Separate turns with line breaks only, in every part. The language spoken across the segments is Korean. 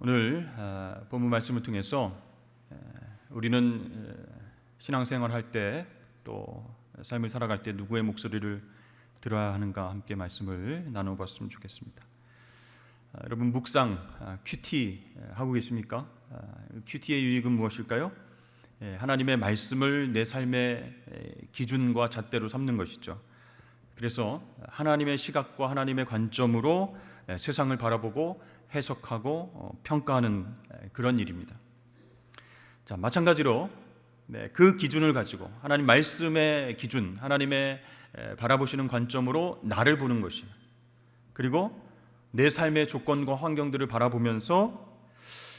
오늘 본문 말씀을 통해서 우리는 신앙생활 할 때 또 삶을 살아갈 때 누구의 목소리를 들어야 하는가 함께 말씀을 나눠봤으면 좋겠습니다. 여러분 묵상, 큐티 하고 계십니까? 큐티의 유익은 무엇일까요? 하나님의 말씀을 내 삶의 기준과 잣대로 삼는 것이죠. 그래서 하나님의 시각과 하나님의 관점으로 세상을 바라보고 해석하고 평가하는 그런 일입니다. 자, 마찬가지로 그 기준을 가지고 하나님 말씀의 기준, 하나님의 바라보시는 관점으로 나를 보는 것이, 그리고 내 삶의 조건과 환경들을 바라보면서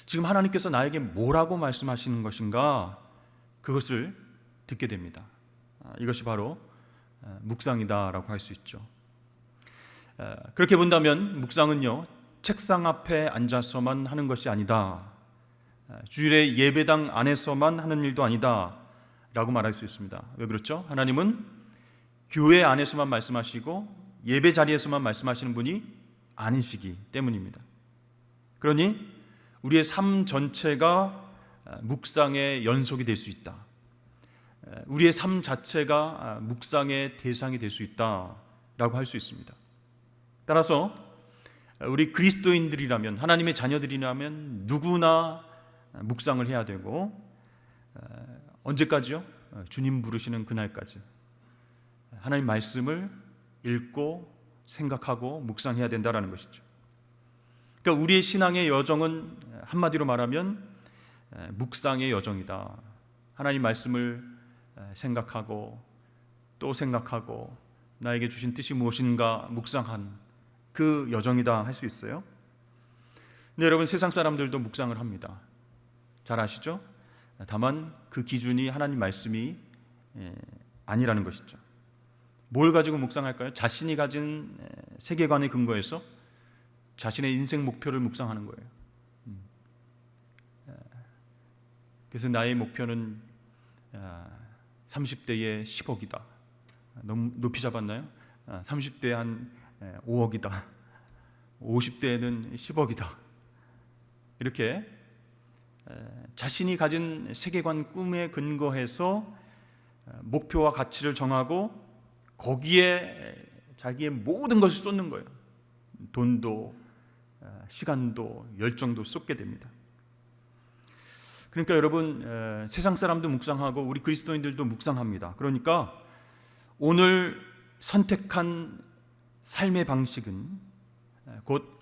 지금 하나님께서 나에게 뭐라고 말씀하시는 것인가, 그것을 듣게 됩니다. 이것이 바로 묵상이다라고 할 수 있죠. 그렇게 본다면 묵상은요, 책상 앞에 앉아서만 하는 것이 아니다, 주일의 예배당 안에서만 하는 일도 아니다 라고 말할 수 있습니다. 왜 그렇죠? 하나님은 교회 안에서만 말씀하시고 예배 자리에서만 말씀하시는 분이 아니시기 때문입니다. 그러니 우리의 삶 전체가 묵상의 연속이 될 수 있다, 우리의 삶 자체가 묵상의 대상이 될 수 있다라고 할 수 있습니다. 따라서 우리 그리스도인들이라면, 하나님의 자녀들이라면 누구나 묵상을 해야 되고, 언제까지요? 주님 부르시는 그날까지 하나님 말씀을 읽고 생각하고 묵상해야 된다라는 것이죠. 그러니까 우리의 신앙의 여정은 한마디로 말하면 묵상의 여정이다. 하나님 말씀을 생각하고 또 생각하고 나에게 주신 뜻이 무엇인가 묵상한 그 여정이다 할 수 있어요. 근데 여러분, 세상 사람들도 묵상을 합니다. 잘 아시죠? 다만 그 기준이 하나님 말씀이 아니라는 것이죠. 뭘 가지고 묵상할까요? 자신이 가진 세계관에 근거해서 자신의 인생 목표를 묵상하는 거예요. 그래서 나의 목표는 30대에 10억이다. 너무 높이 잡았나요? 30대에 한 5억이다. 50대에는 10억이다. 이렇게 자신이 가진 세계관, 꿈에 근거해서 목표와 가치를 정하고 거기에 자기의 모든 것을 쏟는 거예요. 돈도 시간도 열정도 쏟게 됩니다. 그러니까 여러분, 세상 사람도 묵상하고 우리 그리스도인들도 묵상합니다. 그러니까 오늘 선택한 삶의 방식은 곧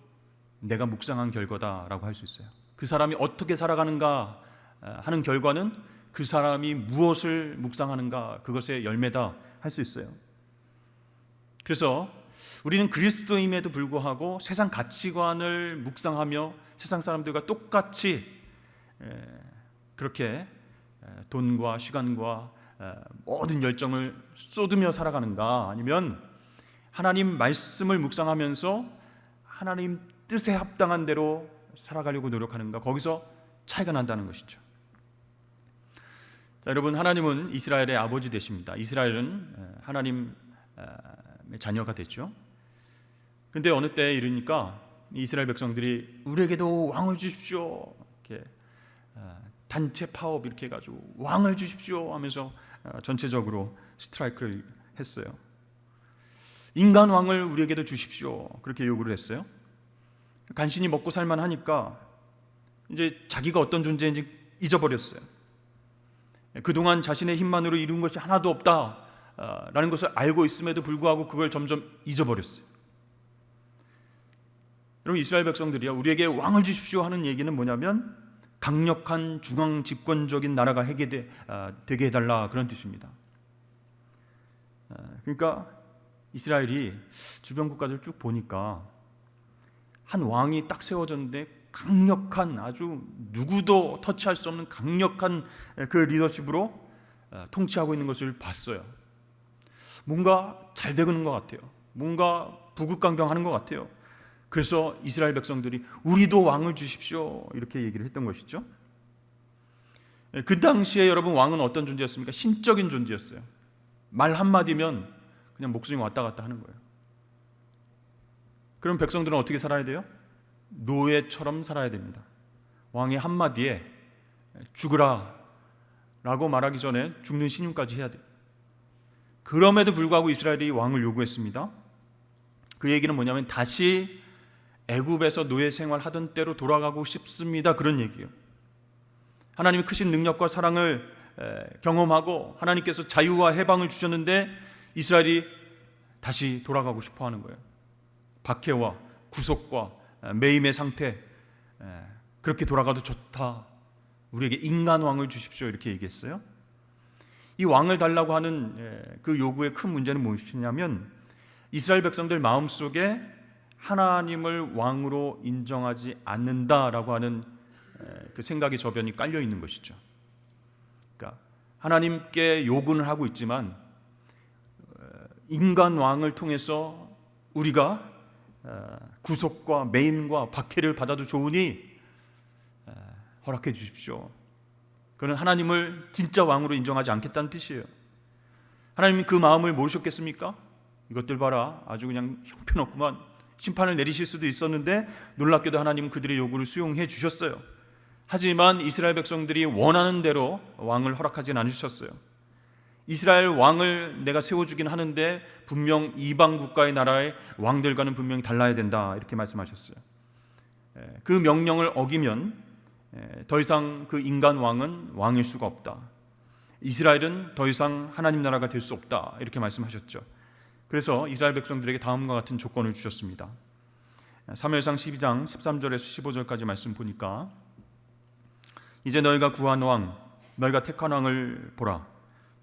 내가 묵상한 결과다라고 할 수 있어요. 그 사람이 어떻게 살아가는가 하는 결과는 그 사람이 무엇을 묵상하는가, 그것의 열매다 할 수 있어요. 그래서 우리는 그리스도임에도 불구하고 세상 가치관을 묵상하며 세상 사람들과 똑같이 그렇게 돈과 시간과 모든 열정을 쏟으며 살아가는가, 아니면 하나님 말씀을 묵상하면서 하나님 뜻에 합당한 대로 살아가려고 노력하는가, 거기서 차이가 난다는 것이죠. 자, 여러분, 하나님은 이스라엘의 아버지 되십니다. 이스라엘은 하나님의 자녀가 됐죠. 근데 어느 때에 이르니까 이스라엘 백성들이 우리에게도 왕을 주십시오, 이렇게 단체 파업 이렇게 해가지고 왕을 주십시오 하면서 전체적으로 스트라이크를 했어요. 인간 왕을 우리에게도 주십시오, 그렇게 요구를 했어요. 간신히 먹고 살만하니까 이제 자기가 어떤 존재인지 잊어버렸어요. 그동안 자신의 힘만으로 이룬 것이 하나도 없다라는 것을 알고 있음에도 불구하고 그걸 점점 잊어버렸어요. 여러분, 이스라엘 백성들이요, 우리에게 왕을 주십시오 하는 얘기는 뭐냐면 강력한 중앙 집권적인 나라가 되게 해달라, 그런 뜻입니다. 그러니까 이스라엘이 주변 국가들 쭉 보니까 한 왕이 딱 세워졌는데 강력한, 아주 누구도 터치할 수 없는 강력한 그 리더십으로 통치하고 있는 것을 봤어요. 뭔가 잘 되는 것 같아요. 뭔가 부국강경하는 것 같아요. 그래서 이스라엘 백성들이 우리도 왕을 주십시오, 이렇게 얘기를 했던 것이죠. 그 당시에 여러분, 왕은 어떤 존재였습니까? 신적인 존재였어요. 말 한마디면 그냥 목숨이 왔다 갔다 하는 거예요. 그럼 백성들은 어떻게 살아야 돼요? 노예처럼 살아야 됩니다. 왕의 한마디에 죽으라 라고 말하기 전에 죽는 신용까지 해야 돼요. 그럼에도 불구하고 이스라엘이 왕을 요구했습니다. 그 얘기는 뭐냐면 다시 애굽에서 노예 생활하던 때로 돌아가고 싶습니다, 그런 얘기예요. 하나님의 크신 능력과 사랑을 경험하고 하나님께서 자유와 해방을 주셨는데 이스라엘이 다시 돌아가고 싶어 하는 거예요. 박해와 구속과 매임의 상태, 그렇게 돌아가도 좋다, 우리에게 인간 왕을 주십시오, 이렇게 얘기했어요. 이 왕을 달라고 하는 그 요구의 큰 문제는 무엇이냐면 이스라엘 백성들 마음속에 하나님을 왕으로 인정하지 않는다라고 하는 그 생각의 저변이 깔려 있는 것이죠. 그러니까 하나님께 요구는 하고 있지만 인간 왕을 통해서 우리가 구속과 매임과 박해를 받아도 좋으니 허락해 주십시오. 그는 하나님을 진짜 왕으로 인정하지 않겠다는 뜻이에요. 하나님이 그 마음을 모르셨겠습니까? 이것들 봐라, 아주 그냥 형편없구만, 심판을 내리실 수도 있었는데 놀랍게도 하나님은 그들의 요구를 수용해 주셨어요. 하지만 이스라엘 백성들이 원하는 대로 왕을 허락하진 않으셨어요. 이스라엘 왕을 내가 세워주긴 하는데 분명 이방 국가의 나라의 왕들과는 분명히 달라야 된다, 이렇게 말씀하셨어요. 그 명령을 어기면 더 이상 그 인간 왕은 왕일 수가 없다, 이스라엘은 더 이상 하나님 나라가 될 수 없다, 이렇게 말씀하셨죠. 그래서 이스라엘 백성들에게 다음과 같은 조건을 주셨습니다. 사무엘상 12장 13절에서 15절까지 말씀 보니까 이제 너희가 구한 왕, 너희가 택한 왕을 보라.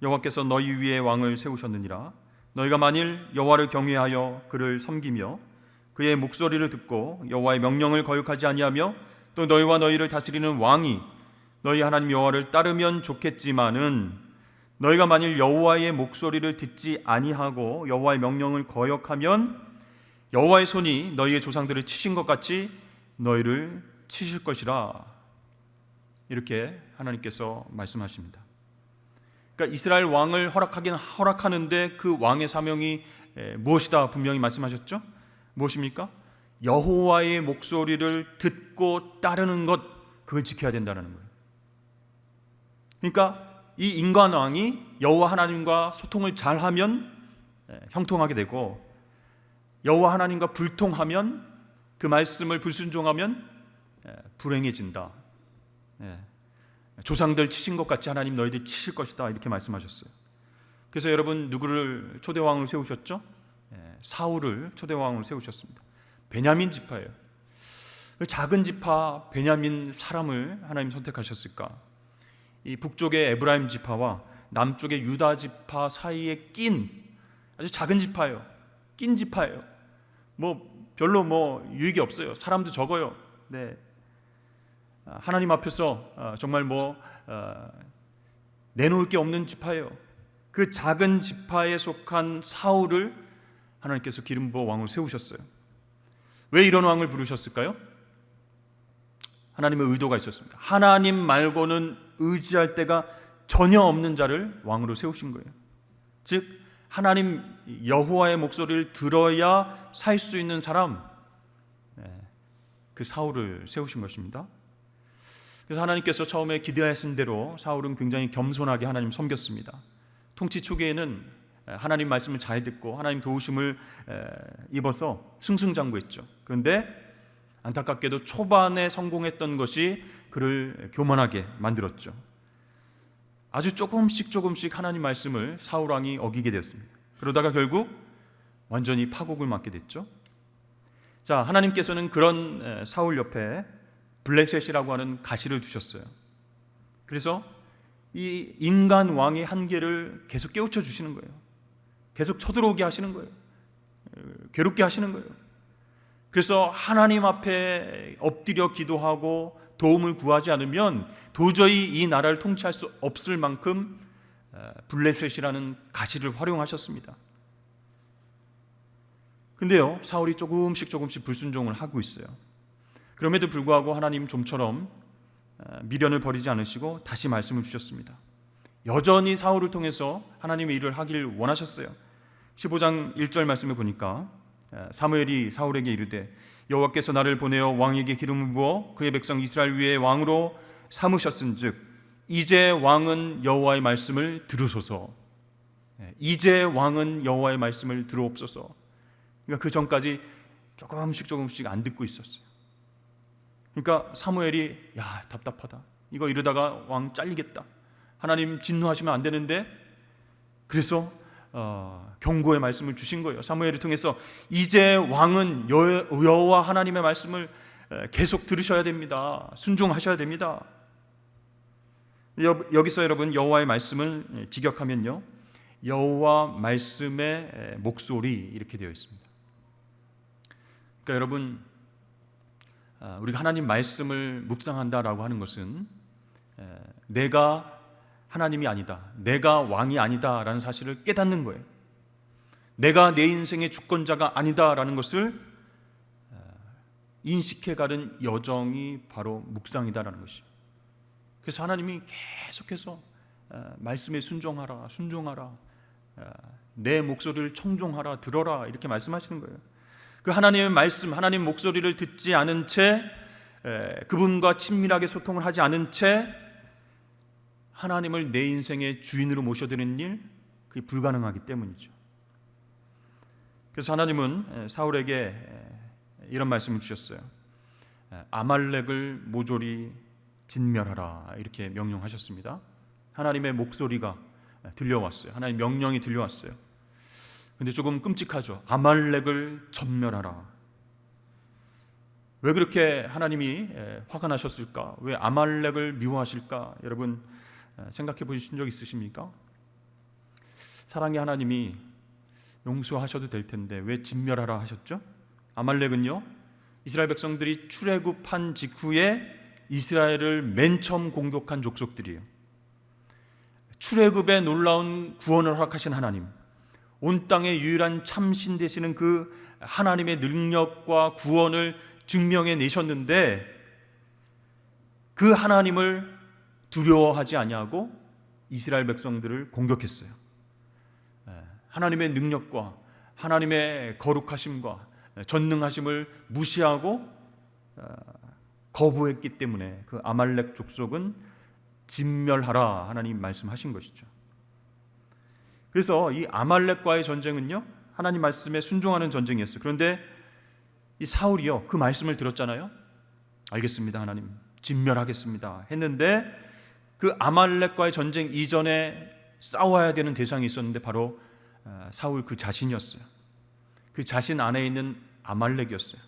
여호와께서 너희 위에 왕을 세우셨느니라. 너희가 만일 여호와를 경외하여 그를 섬기며 그의 목소리를 듣고 여호와의 명령을 거역하지 아니하며 또 너희와 너희를 다스리는 왕이 너희 하나님 여호와를 따르면 좋겠지만은 너희가 만일 여호와의 목소리를 듣지 아니하고 여호와의 명령을 거역하면 여호와의 손이 너희의 조상들을 치신 것 같이 너희를 치실 것이라, 이렇게 하나님께서 말씀하십니다. 그러니까 이스라엘 왕을 허락하긴 허락하는데 그 왕의 사명이 무엇이다 분명히 말씀하셨죠. 무엇입니까? 여호와의 목소리를 듣고 따르는 것, 그걸 지켜야 된다는 거예요. 그러니까 이 인간 왕이 여호와 하나님과 소통을 잘하면 형통하게 되고 여호와 하나님과 불통하면, 그 말씀을 불순종하면 불행해진다. 조상들 치신 것 같이 하나님 너희들 치실 것이다, 이렇게 말씀하셨어요. 그래서 여러분, 누구를 초대왕으로 세우셨죠? 사울을 초대왕으로 세우셨습니다. 베냐민 지파예요. 그 작은 지파 베냐민 사람을 하나님 선택하셨을까? 이 북쪽의 에브라임 지파와 남쪽의 유다 지파 사이에 낀 아주 작은 지파예요. 낀 지파예요. 별로 유익이 없어요. 사람도 적어요. 네. 하나님 앞에서 정말 내놓을 게 없는 지파예요. 그 작은 지파에 속한 사울을 하나님께서 기름 부어 왕으로 세우셨어요. 왜 이런 왕을 부르셨을까요? 하나님의 의도가 있었습니다. 하나님 말고는 의지할 데가 전혀 없는 자를 왕으로 세우신 거예요. 즉 하나님 여호와의 목소리를 들어야 살 수 있는 사람, 그 사울을 세우신 것입니다. 그래서 하나님께서 처음에 기대하신 대로 사울은 굉장히 겸손하게 하나님 섬겼습니다. 통치 초기에는 하나님 말씀을 잘 듣고 하나님 도우심을 입어서 승승장구했죠. 그런데 안타깝게도 초반에 성공했던 것이 그를 교만하게 만들었죠. 아주 조금씩 하나님 말씀을 사울 왕이 어기게 되었습니다. 그러다가 결국 완전히 파국을 맞게 됐죠. 자, 하나님께서는 그런 사울 옆에 블레셋이라고 하는 가시를 두셨어요. 그래서 이 인간 왕의 한계를 계속 깨우쳐 주시는 거예요. 계속 쳐들어오게 하시는 거예요. 괴롭게 하시는 거예요. 그래서 하나님 앞에 엎드려 기도하고 도움을 구하지 않으면 도저히 이 나라를 통치할 수 없을 만큼 블레셋이라는 가시를 활용하셨습니다. 근데요, 사울이 조금씩 불순종을 하고 있어요. 그럼에도 불구하고 하나님 좀처럼 미련을 버리지 않으시고 다시 말씀을 주셨습니다. 여전히 사울을 통해서 하나님의 일을 하길 원하셨어요. 15장 1절 말씀을 보니까 사무엘이 사울에게 이르되 여호와께서 나를 보내어 왕에게 기름을 부어 그의 백성 이스라엘 위에 왕으로 삼으셨은즉 이제 왕은 여호와의 말씀을 들으소서. 이제 왕은 여호와의 말씀을 들으옵소서. 그러니까 그 전까지 조금씩 안 듣고 있었어요. 그러니까 사무엘이 답답하다. 이거 이러다가 왕 잘리겠다. 하나님 진노하시면 안 되는데, 그래서 경고의 말씀을 주신 거예요. 사무엘을 통해서 이제 왕은 여호와 하나님의 말씀을 계속 들으셔야 됩니다. 순종하셔야 됩니다. 여기서 여러분 여호와의 말씀을 직역하면요, 여호와 말씀의 목소리 이렇게 되어 있습니다. 그러니까 여러분, 우리가 하나님 말씀을 묵상한다라고 하는 것은 내가 하나님이 아니다, 내가 왕이 아니다라는 사실을 깨닫는 거예요. 내가 내 인생의 주권자가 아니다라는 것을 인식해가는 여정이 바로 묵상이다라는 것이죠. 그래서 하나님이 계속해서 말씀에 순종하라, 내 목소리를 청종하라, 들어라, 이렇게 말씀하시는 거예요. 그 하나님의 말씀, 하나님 목소리를 듣지 않은 채, 그분과 친밀하게 소통을 하지 않은 채 하나님을 내 인생의 주인으로 모셔드리는 일, 그게 불가능하기 때문이죠. 그래서 하나님은 사울에게 이런 말씀을 주셨어요. 아말렉을 모조리 진멸하라, 이렇게 명령하셨습니다. 하나님의 목소리가 들려왔어요. 하나님 명령이 들려왔어요. 근데 조금 끔찍하죠. 아말렉을 전멸하라. 왜 그렇게 하나님이 화가 나셨을까? 왜 아말렉을 미워하실까? 여러분 생각해 보신 적 있으십니까? 사랑의 하나님이 용서하셔도 될 텐데 왜 진멸하라 하셨죠? 아말렉은요, 이스라엘 백성들이 출애굽한 직후에 이스라엘을 맨 처음 공격한 족속들이에요. 출애굽의 놀라운 구원을 허락하신 하나님, 온 땅의 유일한 참신 되시는 그 하나님의 능력과 구원을 증명해 내셨는데, 그 하나님을 두려워하지 아니하고 이스라엘 백성들을 공격했어요. 하나님의 능력과 하나님의 거룩하심과 전능하심을 무시하고 거부했기 때문에 그 아말렉 족속은 진멸하라, 하나님 말씀하신 것이죠. 그래서 이 아말렉과의 전쟁은요, 하나님 말씀에 순종하는 전쟁이었어요. 그런데 이 사울이요, 그 말씀을 들었잖아요. 알겠습니다, 하나님, 진멸하겠습니다 했는데, 그 아말렉과의 전쟁 이전에 싸워야 되는 대상이 있었는데 바로 사울 그 자신이었어요. 그 자신 안에 있는 아말렉이었어요.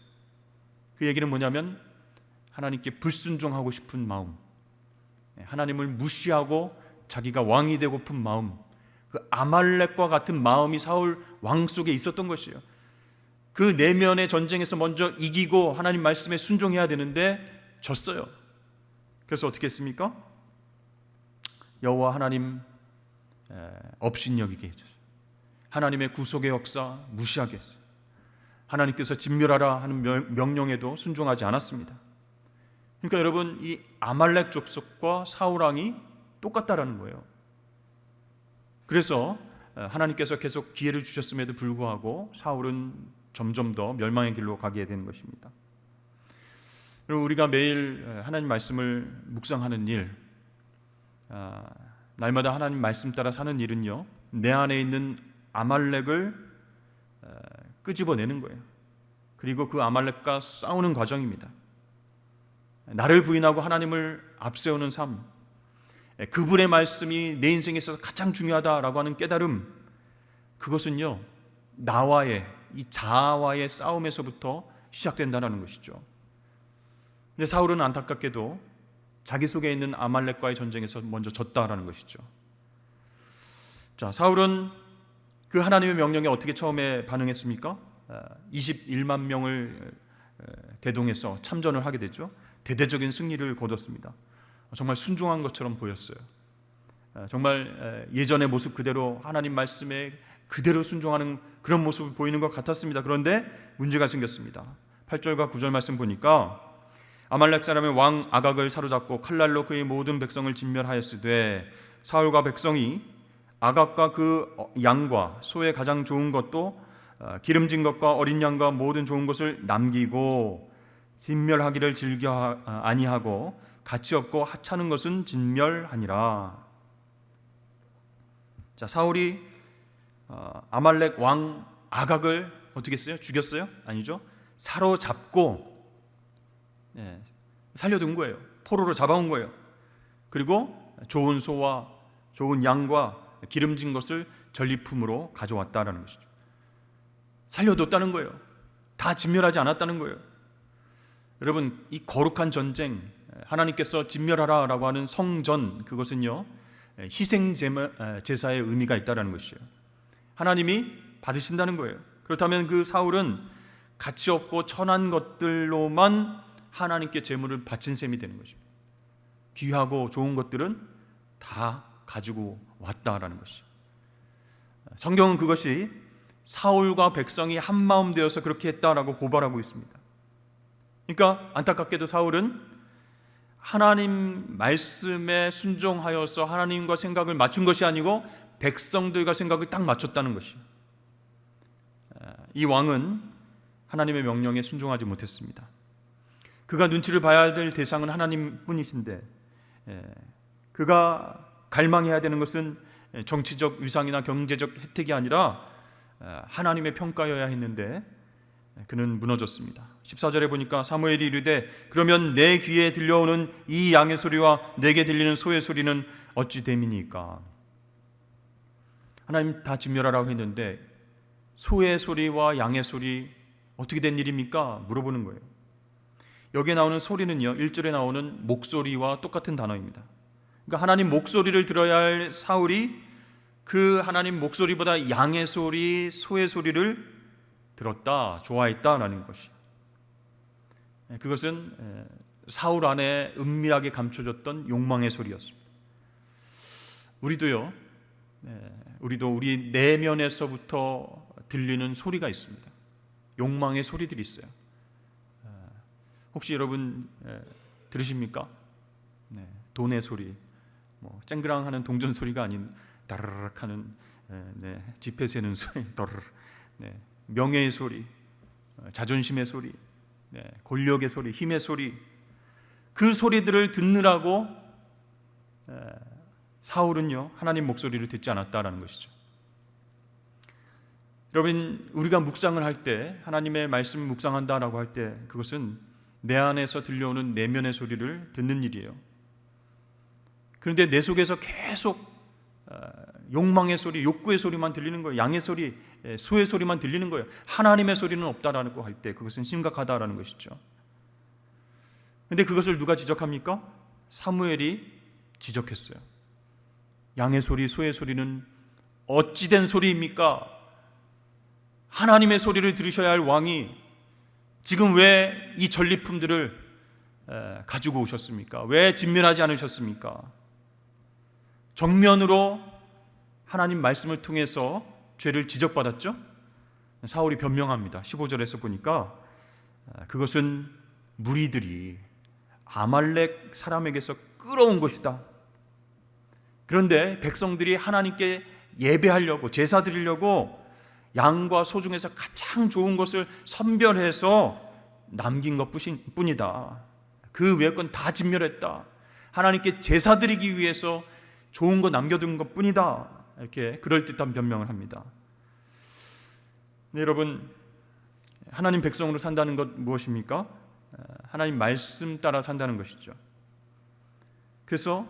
그 얘기는 뭐냐면 하나님께 불순종하고 싶은 마음, 하나님을 무시하고 자기가 왕이 되고픈 마음, 그 아말렉과 같은 마음이 사울 왕 속에 있었던 것이에요. 그 내면의 전쟁에서 먼저 이기고 하나님 말씀에 순종해야 되는데 졌어요. 그래서 어떻게 했습니까? 여호와 하나님 업신여기게 해줬어요. 하나님의 구속의 역사 무시하게 했어요. 하나님께서 진멸하라 하는 명령에도 순종하지 않았습니다. 그러니까 여러분, 이 아말렉 족속과 사울 왕이 똑같다라는 거예요. 그래서 하나님께서 계속 기회를 주셨음에도 불구하고 사울은 점점 더 멸망의 길로 가게 되는 것입니다. 그리고 우리가 매일 하나님 말씀을 묵상하는 일, 날마다 하나님 말씀 따라 사는 일은요, 내 안에 있는 아말렉을 끄집어내는 거예요. 그리고 그 아말렉과 싸우는 과정입니다. 나를 부인하고 하나님을 앞세우는 삶, 그분의 말씀이 내 인생에 있어서 가장 중요하다라고 하는 깨달음, 그것은요, 나와의, 이 자아와의 싸움에서부터 시작된다는 것이죠. 근데 사울은 안타깝게도 자기 속에 있는 아말렉과의 전쟁에서 먼저 졌다라는 것이죠. 자, 사울은 그 하나님의 명령에 어떻게 처음에 반응했습니까? 21만 명을 대동해서 참전을 하게 됐죠. 대대적인 승리를 거뒀습니다. 정말 순종한 것처럼 보였어요. 정말 예전의 모습 그대로 하나님 말씀에 그대로 순종하는 그런 모습을 보이는 것 같았습니다. 그런데 문제가 생겼습니다. 8절과 9절 말씀 보니까 아말렉 사람의 왕 아각을 사로잡고 칼날로 그의 모든 백성을 진멸하였으되 사울과 백성이 아각과 그 양과 소의 가장 좋은 것도 기름진 것과 어린 양과 모든 좋은 것을 남기고 진멸하기를 즐겨 아니하고 가치 없고 하찮은 것은 진멸하니라. 자, 사울이 아말렉 왕 아각을 어떻게 했어요? 죽였어요? 아니죠. 사로잡고 살려둔 거예요. 포로로 잡아온 거예요. 그리고 좋은 소와 좋은 양과 기름진 것을 전리품으로 가져왔다라는 것이죠. 살려뒀다는 거예요. 다 진멸하지 않았다는 거예요. 여러분, 이 거룩한 전쟁, 하나님께서 진멸하라라고 하는 성전, 그것은요 희생 제사의 의미가 있다는 것이에요. 하나님이 받으신다는 거예요. 그렇다면 그 사울은 가치 없고 천한 것들로만 하나님께 제물을 바친 셈이 되는 것입니다. 귀하고 좋은 것들은 다 가지고 왔다라는 것이죠. 성경은 그것이 사울과 백성이 한마음 되어서 그렇게 했다라고 고발하고 있습니다. 그러니까 안타깝게도 사울은 하나님 말씀에 순종하여서 하나님과 생각을 맞춘 것이 아니고 백성들과 생각을 딱 맞췄다는 것이죠. 이 왕은 하나님의 명령에 순종하지 못했습니다. 그가 눈치를 봐야 될 대상은 하나님뿐이신데 그가 갈망해야 되는 것은 정치적 위상이나 경제적 혜택이 아니라 하나님의 평가여야 했는데 그는 무너졌습니다. 14절에 보니까 사무엘이 이르되 그러면 내 귀에 들려오는 이 양의 소리와 내게 들리는 소의 소리는 어찌 됨이니까. 하나님 다 진멸하라고 했는데 소의 소리와 양의 소리 어떻게 된 일입니까? 물어보는 거예요. 여기에 나오는 소리는요 1절에 나오는 목소리와 똑같은 단어입니다. 그러니까 하나님 목소리를 들어야 할 사울이 그 하나님 목소리보다 양의 소리, 소의 소리를 들었다, 좋아했다라는 것이. 그것은 사울 안에 은밀하게 감춰졌던 욕망의 소리였습니다. 우리도 우리 내면에서부터 들리는 소리가 있습니다. 욕망의 소리들이 있어요. 혹시 여러분 들으십니까? 돈의 소리, 쨍그랑하는 동전 소리가 아닌 다르륵 하는 지폐 세는 소리, 더르륵, 명예의 소리, 자존심의 소리, 권력의 소리, 힘의 소리, 그 소리들을 듣느라고 사울은요 하나님 목소리를 듣지 않았다라는 것이죠. 여러분, 우리가 묵상을 할 때, 하나님의 말씀을 묵상한다라고 할 때 그것은 내 안에서 들려오는 내면의 소리를 듣는 일이에요. 그런데 내 속에서 계속 욕망의 소리, 욕구의 소리만 들리는 거예요. 양의 소리, 소의 소리만 들리는 거예요. 하나님의 소리는 없다라고 할 때 그것은 심각하다라는 것이죠. 그런데 그것을 누가 지적합니까? 사무엘이 지적했어요. 양의 소리, 소의 소리는 어찌된 소리입니까? 하나님의 소리를 들으셔야 할 왕이 지금 왜 이 전리품들을 가지고 오셨습니까? 왜 진멸하지 않으셨습니까? 정면으로 하나님 말씀을 통해서 죄를 지적받았죠? 사울이 변명합니다. 15절에서 보니까 그것은 무리들이 아말렉 사람에게서 끌어온 것이다. 그런데 백성들이 하나님께 예배하려고, 제사 드리려고 양과 소 중에서 가장 좋은 것을 선별해서 남긴 것뿐이다. 그 외의 건 다 진멸했다. 하나님께 제사 드리기 위해서 좋은 거 남겨둔 것뿐이다. 이렇게 그럴듯한 변명을 합니다. 네, 여러분, 하나님 백성으로 산다는 것 무엇입니까? 하나님 말씀 따라 산다는 것이죠. 그래서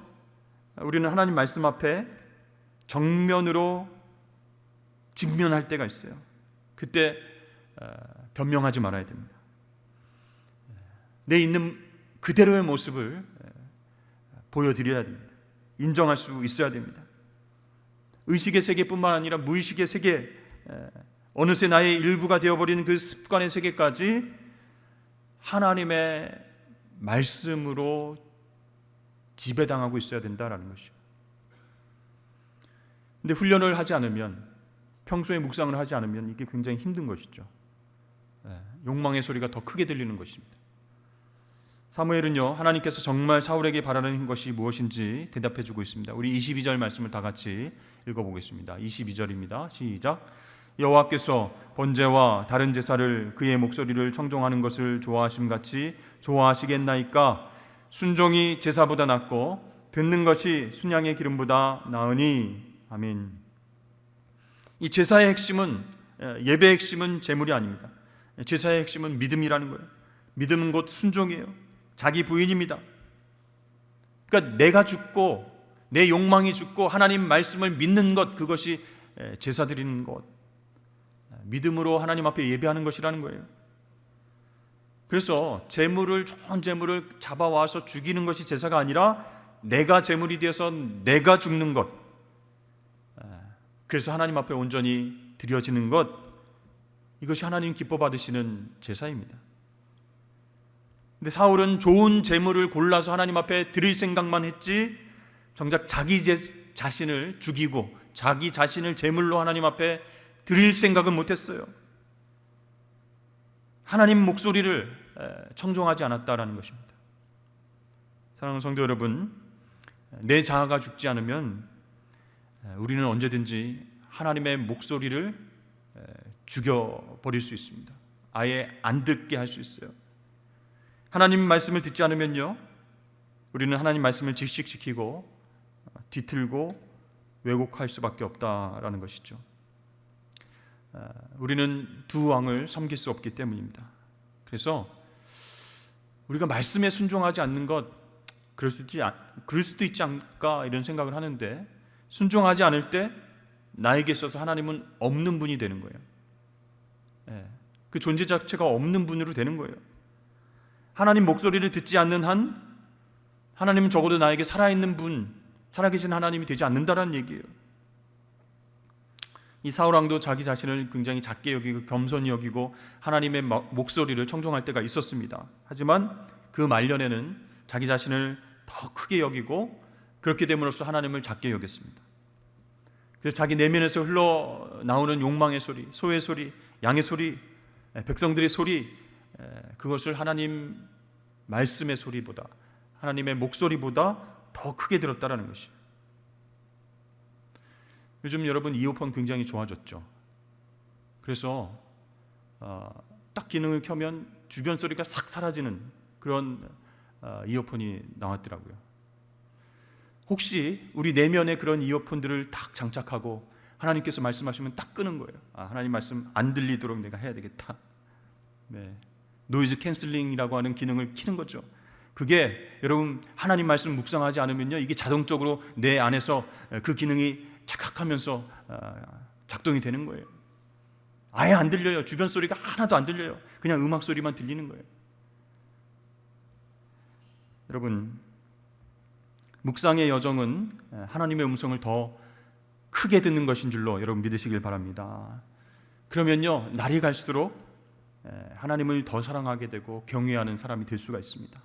우리는 하나님 말씀 앞에 정면으로 직면할 때가 있어요. 그때 변명하지 말아야 됩니다. 내 있는 그대로의 모습을 보여드려야 됩니다. 인정할 수 있어야 됩니다. 의식의 세계뿐만 아니라 무의식의 세계, 어느새 나의 일부가 되어버린 그 습관의 세계까지 하나님의 말씀으로 지배당하고 있어야 된다는 것이죠. 근데 훈련을 하지 않으면, 평소에 묵상을 하지 않으면 이게 굉장히 힘든 것이죠. 욕망의 소리가 더 크게 들리는 것입니다. 사무엘은요, 하나님께서 정말 사울에게 바라는 것이 무엇인지 대답해 주고 있습니다. 우리 22절 말씀을 다 같이 읽어보겠습니다. 22절입니다. 시작. 여호와께서 번제와 다른 제사를 그의 목소리를 청종하는 것을 좋아하심같이 좋아하시겠나이까? 순종이 제사보다 낫고 듣는 것이 순양의 기름보다 나으니. 아멘. 이 제사의 핵심은, 예배의 핵심은 제물이 아닙니다. 제사의 핵심은 믿음이라는 거예요. 믿음은 곧 순종이에요. 자기 부인입니다. 그러니까 내가 죽고 내 욕망이 죽고 하나님 말씀을 믿는 것, 그것이 제사 드리는 것, 믿음으로 하나님 앞에 예배하는 것이라는 거예요. 그래서 좋은 제물을 잡아와서 죽이는 것이 제사가 아니라 내가 제물이 되어서 내가 죽는 것, 그래서 하나님 앞에 온전히 드려지는 것, 이것이 하나님 기뻐 받으시는 제사입니다. 근데 사울은 좋은 제물을 골라서 하나님 앞에 드릴 생각만 했지, 정작 자기 자신을 죽이고 자기 자신을 제물로 하나님 앞에 드릴 생각은 못했어요. 하나님 목소리를 청종하지 않았다라는 것입니다. 사랑하는 성도 여러분, 내 자아가 죽지 않으면 우리는 언제든지 하나님의 목소리를 죽여버릴 수 있습니다. 아예 안 듣게 할 수 있어요. 하나님 말씀을 듣지 않으면요, 우리는 하나님 말씀을 질식시키고 뒤틀고 왜곡할 수밖에 없다라는 것이죠. 우리는 두 왕을 섬길 수 없기 때문입니다. 그래서 우리가 말씀에 순종하지 않는 것, 그럴 수도 있지 않을까 이런 생각을 하는데, 순종하지 않을 때 나에게 있어서 하나님은 없는 분이 되는 거예요. 그 존재 자체가 없는 분으로 되는 거예요. 하나님 목소리를 듣지 않는 한 하나님은 적어도 나에게 살아있는 분, 살아계신 하나님이 되지 않는다라는 얘기예요. 이 사울왕도 자기 자신을 굉장히 작게 여기고 겸손히 여기고 하나님의 목소리를 청종할 때가 있었습니다. 하지만 그 말년에는 자기 자신을 더 크게 여기고 그렇게 됨으로써 하나님을 작게 여겼습니다. 그래서 자기 내면에서 흘러나오는 욕망의 소리, 소의 소리, 양의 소리, 백성들의 소리, 그것을 하나님 말씀의 소리보다, 하나님의 목소리보다 더 크게 들었다라는 것이에요. 요즘 여러분 이어폰 굉장히 좋아졌죠. 그래서 딱 기능을 켜면 주변 소리가 싹 사라지는 그런 이어폰이 나왔더라고요. 혹시 우리 내면에 그런 이어폰들을 딱 장착하고 하나님께서 말씀하시면 딱 끄는 거예요. 하나님 말씀 안 들리도록 내가 해야 되겠다. 노이즈 캔슬링이라고 하는 기능을 켜는 거죠. 그게 여러분 하나님 말씀 묵상하지 않으면요, 이게 자동적으로 내 안에서 그 기능이 착각하면서 작동이 되는 거예요. 아예 안 들려요. 주변 소리가 하나도 안 들려요. 그냥 음악 소리만 들리는 거예요. 여러분, 묵상의 여정은 하나님의 음성을 더 크게 듣는 것인 줄로 여러분 믿으시길 바랍니다. 그러면요, 날이 갈수록 하나님을 더 사랑하게 되고 경외하는 사람이 될 수가 있습니다.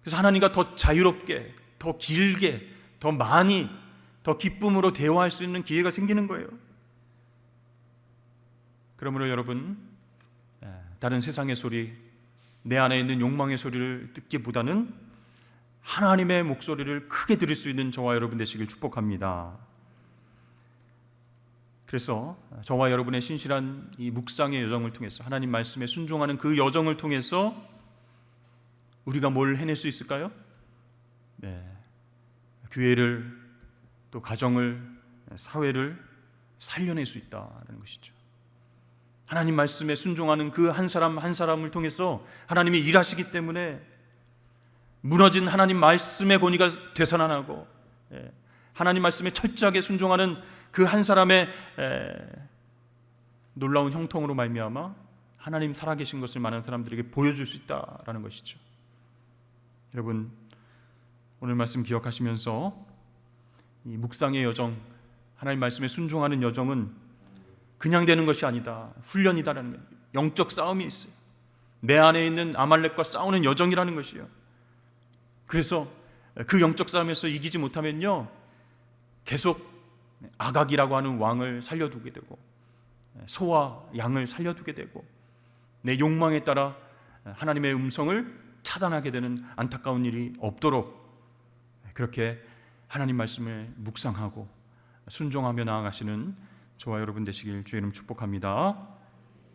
그래서 하나님과 더 자유롭게, 더 길게, 더 많이, 더 기쁨으로 대화할 수 있는 기회가 생기는 거예요. 그러므로 여러분, 다른 세상의 소리, 내 안에 있는 욕망의 소리를 듣기보다는 하나님의 목소리를 크게 들을 수 있는 저와 여러분 되시길 축복합니다. 그래서 저와 여러분의 신실한 이 묵상의 여정을 통해서, 하나님 말씀에 순종하는 그 여정을 통해서 우리가 뭘 해낼 수 있을까요? 교회를, 또 가정을, 사회를 살려낼 수 있다는 것이죠. 하나님 말씀에 순종하는 그 한 사람 한 사람을 통해서 하나님이 일하시기 때문에 무너진 하나님 말씀의 권위가 되살아나고, 하나님 말씀에 철저하게 순종하는 그 한 사람의 놀라운 형통으로 말미암아 하나님 살아계신 것을 많은 사람들에게 보여줄 수 있다라는 것이죠. 여러분, 오늘 말씀 기억하시면서 이 묵상의 여정, 하나님 말씀에 순종하는 여정은 그냥 되는 것이 아니다, 훈련이다라는 거예요. 영적 싸움이 있어요. 내 안에 있는 아말렉과 싸우는 여정이라는 것이에요. 그래서 그 영적 싸움에서 이기지 못하면요, 계속 아각이라고 하는 왕을 살려두게 되고, 소와 양을 살려두게 되고, 내 욕망에 따라 하나님의 음성을 차단하게 되는 안타까운 일이 없도록 그렇게 하나님 말씀을 묵상하고 순종하며 나아가시는 저와 여러분 되시길 주의 이름 축복합니다.